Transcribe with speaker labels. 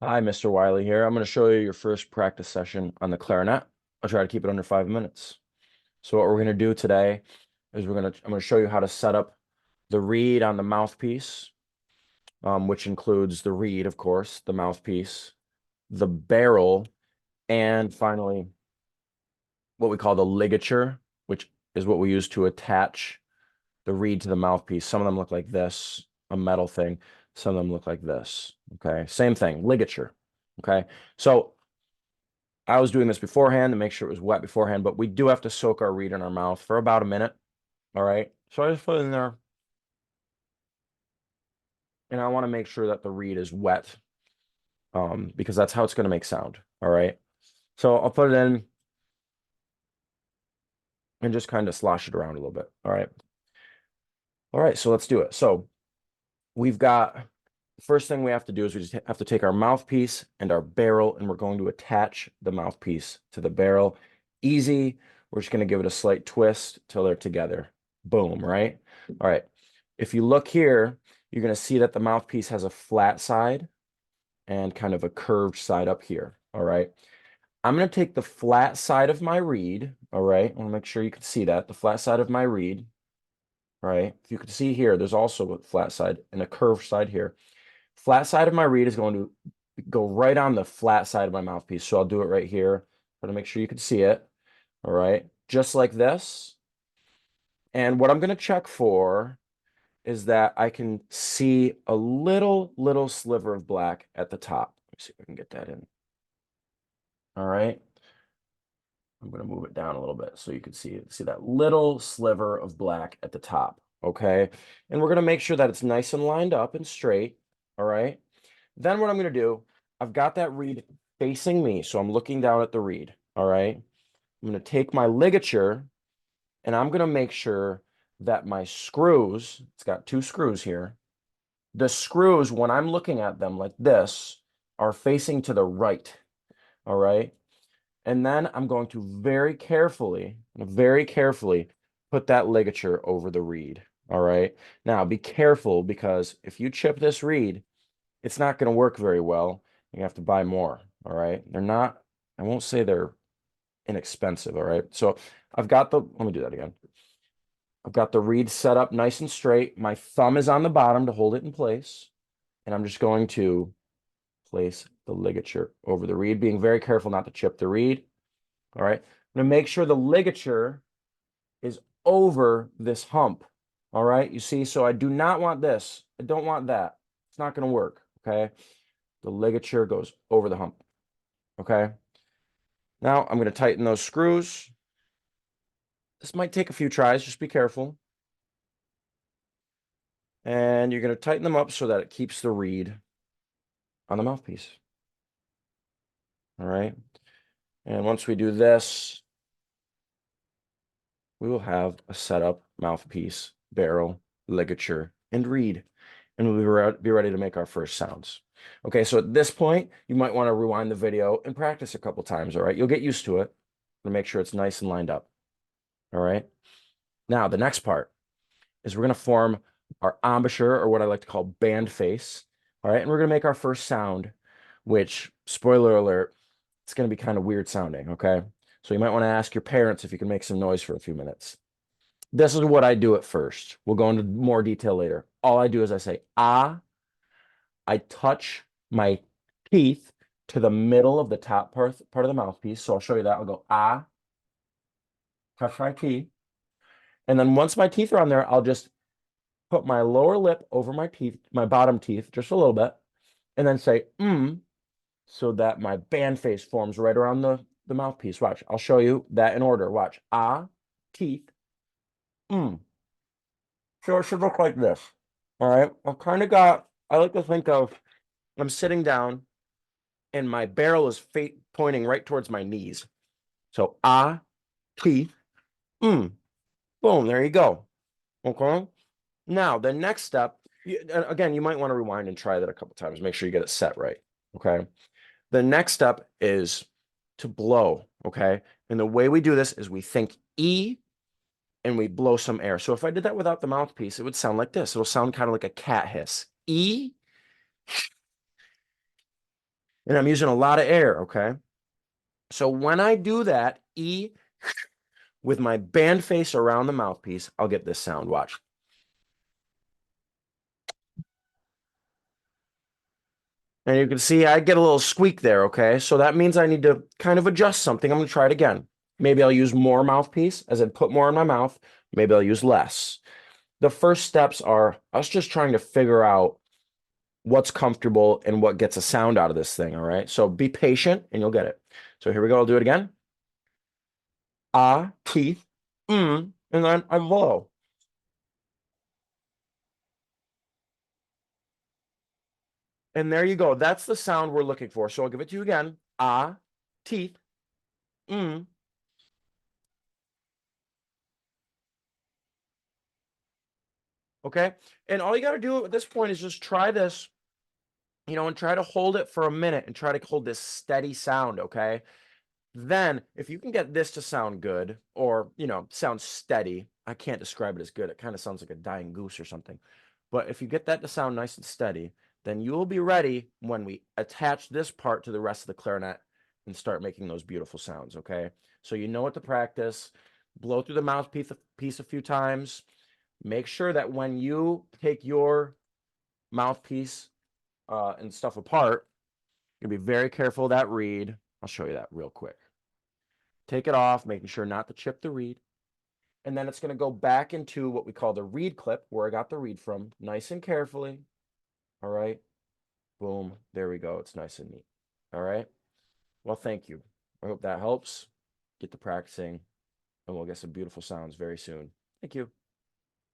Speaker 1: Hi, Mr. Wiley here. I'm going to show you your first practice session on the clarinet. I'll try to keep it under 5 minutes. So what we're going to do today is I'm going to show you how to set up the reed on the mouthpiece, which includes the reed, of course, the mouthpiece, the barrel, and finally what we call the ligature, which is what we use to attach the reed to the mouthpiece. Some of them look like this, a metal thing. Some of them look like this. Okay, same thing, ligature. Okay, so I was doing this beforehand to make sure it was wet beforehand, but we do have to soak our reed in our mouth for about a minute. All right. So I just put it in there and I want to make sure that the reed is wet because that's how it's going to make sound. All right. So I'll put it in and just kind of slosh it around a little bit. All right. All right. So let's do it. So we've got the first thing we have to do is we just have to take our mouthpiece and our barrel and we're going to attach the mouthpiece to the barrel. Easy. We're just going to give it a slight twist till they're together. Boom, right? All right. If you look here, you're going to see that the mouthpiece has a flat side and kind of a curved side up here. All right. I'm going to take the flat side of my reed. All right. I want to make sure you can see that. The flat side of my reed. All right. If you can see here, there's also a flat side and a curved side here. Flat side of my reed is going to go right on the flat side of my mouthpiece. So I'll do it right here. Try to make sure you can see it. All right. Just like this. And what I'm going to check for is that I can see a little sliver of black at the top. Let's see if I can get that in. All right. I'm going to move it down a little bit so you can see it. See that little sliver of black at the top. Okay. And we're going to make sure that it's nice and lined up and straight. All right. Then what I'm going to do, I've got that reed facing me. So I'm looking down at the reed. All right. I'm going to take my ligature and I'm going to make sure that my screws, it's got two screws here. The screws, when I'm looking at them like this, are facing to the right. All right. And then I'm going to very carefully put that ligature over the reed. All right. Now be careful because if you chip this reed, it's not going to work very well. You have to buy more. All right. They're not, I won't say they're inexpensive. All right. So let me do that again. I've got the reed set up nice and straight. My thumb is on the bottom to hold it in place. And I'm just going to place the ligature over the reed, being very careful not to chip the reed. All right. I'm going to make sure the ligature is over this hump. All right. You see, so I do not want this. I don't want that. It's not going to work. Okay. The ligature goes over the hump. Okay. Now I'm going to tighten those screws. This might take a few tries. Just be careful. And you're going to tighten them up so that it keeps the reed on the mouthpiece. All right. And once we do this, we will have a setup mouthpiece, barrel, ligature, and reed. And we'll be ready to make our first sounds. Okay, so at this point, you might want to rewind the video and practice a couple times, all right? You'll get used to it to make sure it's nice and lined up, all right? Now, the next part is we're going to form our embouchure, or what I like to call band face, all right? And we're going to make our first sound, which, spoiler alert, it's going to be kind of weird sounding, okay? So you might want to ask your parents if you can make some noise for a few minutes. This is what I do at first. We'll go into more detail later. All I do is I say, ah, I touch my teeth to the middle of the top part of the mouthpiece. So I'll show you that. I'll go, ah, touch my teeth. And then once my teeth are on there, I'll just put my lower lip over my teeth, my bottom teeth, just a little bit, and then say, so that my band face forms right around the mouthpiece. Watch, I'll show you that in order. Watch, ah, teeth, So it should look like this. All right. I like to think of, I'm sitting down and my barrel is pointing right towards my knees. So, teeth, boom, there you go. Okay. Now, the next step, again, you might want to rewind and try that a couple times. Make sure you get it set right. Okay. The next step is to blow. Okay. And the way we do this is we think E and we blow some air. So if I did that without the mouthpiece, it would sound like this. It'll sound kind of like a cat hiss. E. And I'm using a lot of air, okay? So when I do that, E, with my band face around the mouthpiece, I'll get this sound. Watch. And you can see I get a little squeak there, okay? So that means I need to kind of adjust something. I'm going to try it again. Maybe I'll use more mouthpiece, as in put more in my mouth. Maybe I'll use less. The first steps are us just trying to figure out what's comfortable and what gets a sound out of this thing, all right? So be patient and you'll get it. So here we go. I'll do it again. Ah, teeth, and then I blow. And there you go. That's the sound we're looking for. So I'll give it to you again. Ah, teeth, mm. Okay. And all you got to do at this point is just try this, and try to hold it for a minute and try to hold this steady sound. Okay. Then, if you can get this to sound good or, sound steady, I can't describe it as good. It kind of sounds like a dying goose or something. But if you get that to sound nice and steady, then you will be ready when we attach this part to the rest of the clarinet and start making those beautiful sounds, okay? So you know what to practice. Blow through the mouthpiece a few times. Make sure that when you take your mouthpiece and stuff apart, you'll be very careful of that reed. I'll show you that real quick. Take it off, making sure not to chip the reed. And then it's going to go back into what we call the reed clip, where I got the reed from, nice and carefully. All right. Boom. There we go. It's nice and neat. All right. Well, thank you. I hope that helps. Get to practicing, and we'll get some beautiful sounds very soon. Thank you.